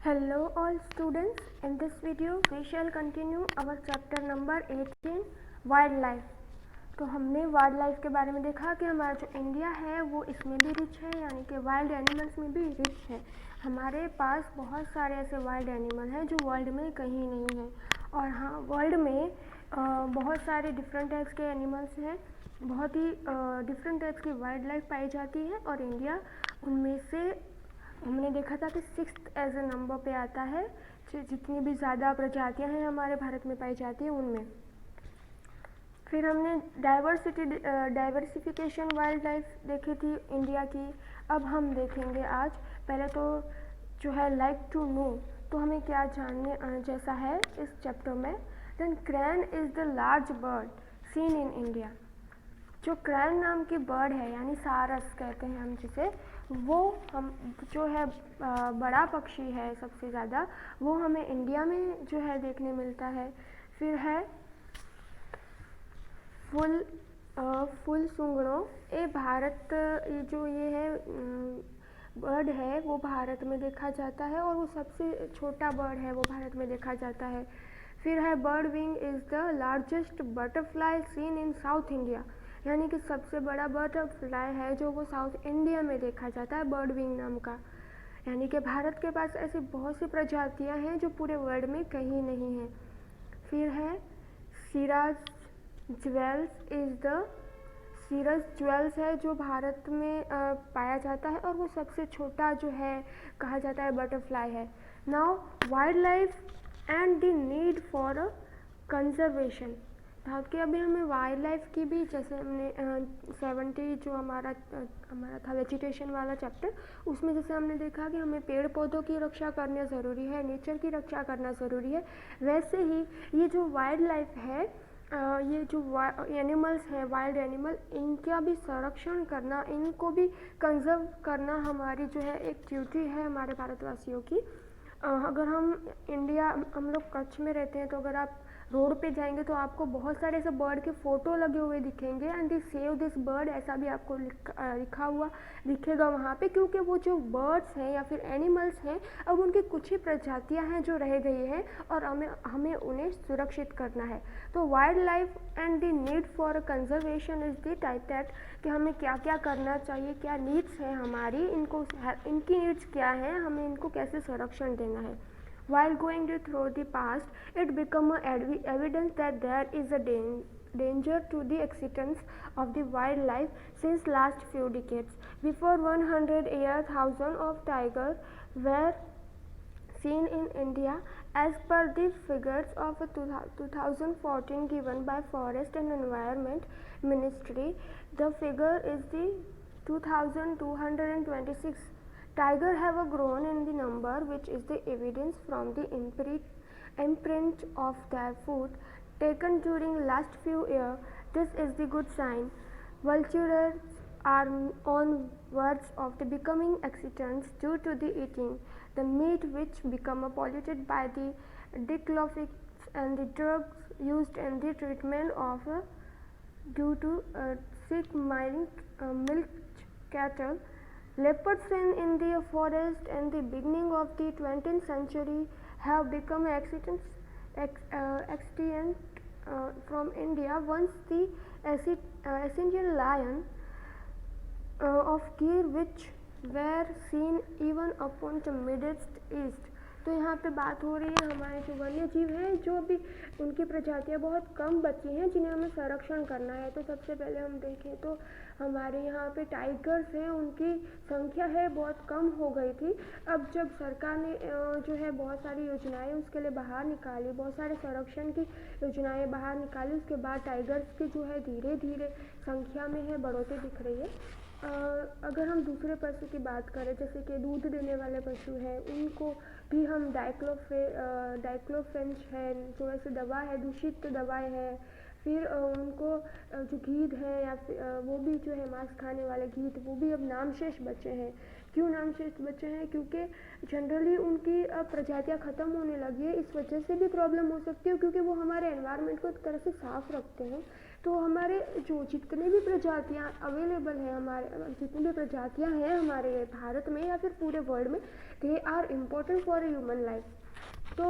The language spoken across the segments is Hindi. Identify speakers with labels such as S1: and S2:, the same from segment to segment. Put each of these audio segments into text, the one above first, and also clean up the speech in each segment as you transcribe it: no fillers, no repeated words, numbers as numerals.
S1: Hello all students, in this video we shall continue our chapter number 18 wild life. तो हमने वाइल्ड लाइफ के बारे में देखा कि हमारा जो इंडिया है वो इसमें भी रिच है, यानी कि वाइल्ड एनिमल्स में भी रिच है। हमारे पास बहुत सारे ऐसे वाइल्ड एनिमल हैं जो वर्ल्ड में कहीं नहीं है। और हाँ, वर्ल्ड में बहुत सारे डिफरेंट टाइप्स के एनिमल्स हैं, बहुत ही डिफरेंट टाइप्स की वाइल्ड लाइफ पाई जाती है और इंडिया उनमें से हमने देखा था कि 6th एज ए नंबर पे आता है। जितनी भी ज़्यादा प्रजातियां हैं हमारे भारत में पाई जाती हैं उनमें। फिर हमने डाइवर्सिफिकेशन वाइल्ड लाइफ देखी थी इंडिया की। अब हम देखेंगे आज, पहले तो जो है लाइक टू नो, तो हमें क्या जानने जैसा है इस चैप्टर में। Then crane is the large bird seen in India. जो क्रैन नाम की बर्ड है, यानी सारस कहते हैं हम जिसे, वो हम जो है बड़ा पक्षी है सबसे ज़्यादा, वो हमें इंडिया में जो है देखने मिलता है। फिर है फुल सूंगड़ों ए भारत, ये है बर्ड है वो भारत में देखा जाता है और वो सबसे छोटा बर्ड है वो भारत में देखा जाता है। फिर है bird wing is the largest butterfly seen in south India, यानी कि सबसे बड़ा बटरफ्लाई है जो वो साउथ इंडिया में देखा जाता है बर्ड विंग नाम का। यानी कि भारत के पास ऐसी बहुत सी प्रजातियां हैं जो पूरे वर्ल्ड में कहीं नहीं हैं। फिर है सिराज ज्वेल्स इज़ द सीरस ज्वेल्स है जो भारत में पाया जाता है और वो सबसे छोटा जो है कहा जाता है बटरफ्लाई है। Now wild life and the need for conservation. ताकि अभी हमें वाइल्ड लाइफ की भी, जैसे हमने 70 जो हमारा था वेजिटेशन वाला चैप्टर, उसमें जैसे हमने देखा कि हमें पेड़ पौधों की रक्षा करना ज़रूरी है, नेचर की रक्षा करना ज़रूरी है, वैसे ही ये जो वाइल्ड लाइफ है, ये जो एनिमल्स हैं वाइल्ड एनिमल, इनका भी संरक्षण करना, इनको भी कंजर्व करना हमारी जो है एक ड्यूटी है हमारे भारतवासियों की। अगर हम लोग कच्छ में रहते हैं, तो अगर आप रोड पे जाएंगे तो आपको बहुत सारे ऐसे बर्ड के फ़ोटो लगे हुए दिखेंगे, and they save this bird ऐसा भी आपको लिखा हुआ दिखेगा वहाँ पे, क्योंकि वो जो बर्ड्स हैं या फिर एनिमल्स हैं, अब उनकी कुछ ही प्रजातियाँ हैं जो रह गई हैं और हमें उन्हें सुरक्षित करना है। तो wild life and the need for conservation is the type that, कि हमें क्या क्या करना चाहिए, क्या नीड्स हैं हमारी, इनकी नीड्स क्या हैं, हमें इनको कैसे संरक्षण देना है। While going through the past, it became evident that there is a danger to the existence of the wildlife since last few decades. Before 100 years, thousands of tigers were seen in India. As per the figures of 2014 given by Forest and Environment Ministry, the figure is the 2226. Tigers have grown in the number, which is the evidence from the imprint of their foot taken during last few years. This is the good sign. Vultures are on verge of the becoming extinct due to the eating the meat, which become polluted by the diclofenac and the drugs used in the treatment of due to sick milk cattle. Leopards in the forest in the beginning of the 20th century have become extinct from India. Once the Assyrian lion of Gir, which were seen even upon the Middle East. तो यहाँ पे बात हो रही है हमारे जो वन्य जीव हैं, जो अभी उनकी प्रजातियाँ बहुत कम बची हैं जिन्हें हमें संरक्षण करना है। तो सबसे पहले हम देखें तो हमारे यहाँ पे टाइगर्स हैं, उनकी संख्या है बहुत कम हो गई थी। अब जब सरकार ने जो है बहुत सारी योजनाएं उसके लिए बाहर निकाली, बहुत सारे संरक्षण की योजनाएं बाहर निकाली, उसके बाद टाइगर्स की जो है धीरे धीरे संख्या में है बढ़ोतरी दिख रही है। अगर हम दूसरे पशु की बात करें, जैसे कि दूध देने वाले पशु हैं, उनको भी हम डाइक्लोफेंच है जो ऐसी दवा है, दूषित दवाएं है। फिर उनको जो गीद है या फिर वो भी जो है मांस खाने वाले गीद, वो भी अब नामशेष बचे हैं। क्यों नामशेष बचे हैं? क्योंकि जनरली उनकी प्रजातियाँ ख़त्म होने लगी है। इस वजह से भी प्रॉब्लम हो सकती है, क्योंकि वो हमारे एनवायरनमेंट को एक तरह से साफ़ रखते हैं। तो हमारे जो जितने भी प्रजातियाँ अवेलेबल हैं, हमारे जितनी भी प्रजातियाँ हैं हमारे भारत में या फिर पूरे वर्ल्ड में, they are important for human life. तो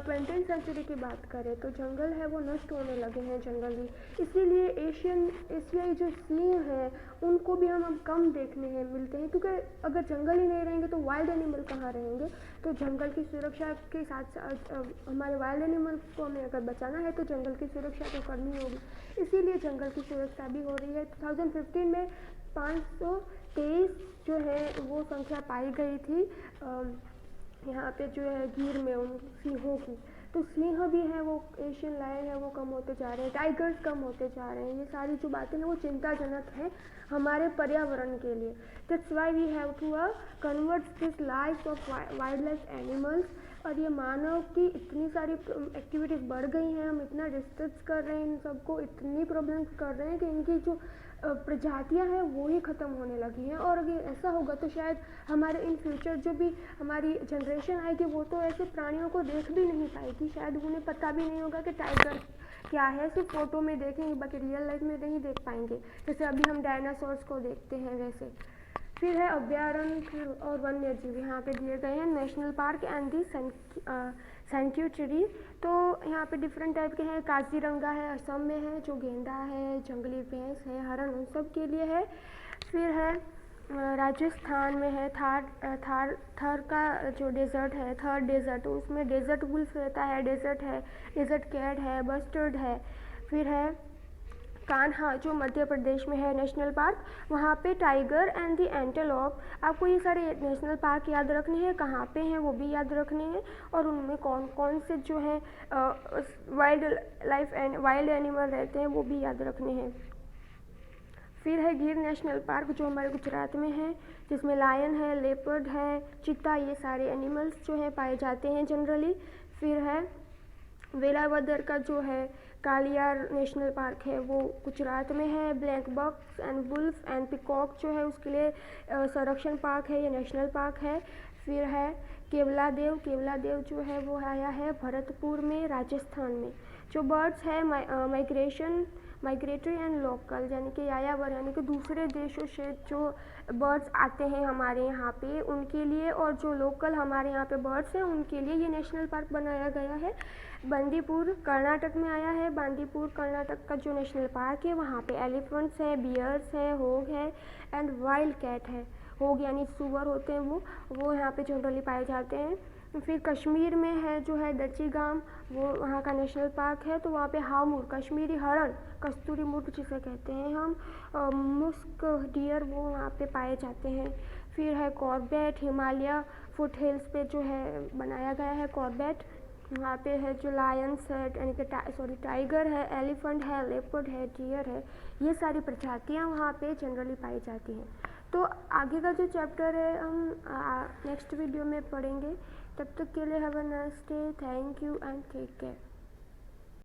S1: 20वीं सेंचुरी की बात करें तो जंगल है वो नष्ट होने लगे हैं जंगल भी, इसीलिए एशियाई जो सिंह हैं उनको भी हम अब कम देखने हैं मिलते हैं, क्योंकि अगर जंगल ही नहीं रहेंगे तो वाइल्ड एनिमल कहाँ रहेंगे। तो जंगल की सुरक्षा के साथ साथ हमारे वाइल्ड एनिमल को हमें अगर बचाना है तो जंगल की सुरक्षा तो करनी होगी, इसीलिए जंगल की सुरक्षा भी हो रही है। 2015 में 523 जो है वो संख्या पाई गई थी यहाँ पे जो है गिर में उन सिंहों की। तो सिंह भी है वो, एशियन लायन है वो कम होते जा रहे हैं, टाइगर्स कम होते जा रहे हैं। ये सारी जो बातें हैं वो चिंताजनक है हमारे पर्यावरण के लिए। That's why we have to convert this life of wildlife animals. और ये मानव की इतनी सारी एक्टिविटीज़ बढ़ गई हैं, हम इतना डिस्टर्ब कर रहे हैं इन सबको, इतनी प्रॉब्लम्स कर रहे हैं कि इनकी जो प्रजातियां हैं वो ही ख़त्म होने लगी हैं। और अगर ऐसा होगा तो शायद हमारे इन फ्यूचर जो भी हमारी जनरेशन आएगी वो तो ऐसे प्राणियों को देख भी नहीं पाएगी, शायद उन्हें पता भी नहीं होगा कि टाइगर क्या है, सिर्फ फोटो में देखेंगे बाकी रियल लाइफ में नहीं देख पाएंगे, जैसे अभी हम डायनासोर्स को देखते हैं वैसे। फिर है अभ्यारण्य और वन्य जीव, यहाँ पे दिए गए हैं national park and the sanctuary. तो यहाँ पे डिफरेंट टाइप के हैं, काजीरंगा है असम में है, जो गेंडा है, जंगली भैंस है, हरण, उन सब के लिए है। फिर है राजस्थान में है थर का जो डेजर्ट है, थर डेजर्ट, उसमें डेजर्ट वुल्फ रहता है, डेजर्ट कैट है, बस्टर्ड है। फिर है कान्हा जो मध्य प्रदेश में है नेशनल पार्क, वहाँ पे टाइगर एंड दी एंटेलोप। आपको ये सारे नेशनल पार्क याद रखने हैं, कहाँ पे हैं वो भी याद रखने हैं, और उनमें कौन कौन से जो है वाइल्ड एनिमल रहते हैं वो भी याद रखने हैं। फिर है गिर नेशनल पार्क जो हमारे गुजरात में है, जिसमें लायन है, लेपर्ड है, चीता, ये सारे एनिमल्स जो है पाए जाते हैं जनरली। फिर है वेलावदर का जो है कालियार नेशनल पार्क है वो गुजरात में है। Black bucks and wolf and peacock जो है उसके लिए संरक्षण पार्क है, ये नेशनल पार्क है। फिर है केवलादेव जो है वो आया है भरतपुर में राजस्थान में। जो बर्ड्स है माइग्रेटरी एंड लोकल, यानी कि यायावर, यानी कि दूसरे देशों से जो बर्ड्स आते हैं हमारे यहाँ पे उनके लिए, और जो लोकल हमारे यहाँ पे बर्ड्स हैं उनके लिए ये नेशनल पार्क बनाया गया है। बंदीपुर कर्नाटक में आया है। बांदीपुर कर्नाटक का जो नेशनल पार्क है वहाँ पे एलिफेंट्स हैं, बियर्स हैं, होग है एंड वाइल्ड कैट है। होग यानी सुअर होते हैं वो यहाँ पे जनरली पाए जाते हैं। फिर कश्मीर में है जो है दर्जीगाम, वो वहाँ का नेशनल पार्क है। तो वहाँ पे हामुर कश्मीरी हरण, कस्तूरी मुर्ग जिसे कहते हैं हम, मुस्क डियर, वो वहाँ पे पाए जाते हैं। फिर है कॉर्बेट, हिमालय फुट हिल्स पे जो है बनाया गया है कॉर्बेट, वहाँ पे है जो लायंस है, यानी कि टाइगर है, एलिफेंट है, लेपर्ड है, डियर है, ये सारी प्रजातियाँ वहाँ पे जनरली पाई जाती हैं। तो आगे का जो चैप्टर है हम नेक्स्ट वीडियो में पढ़ेंगे। तब तक के लिए have a nice day, thank you and take care.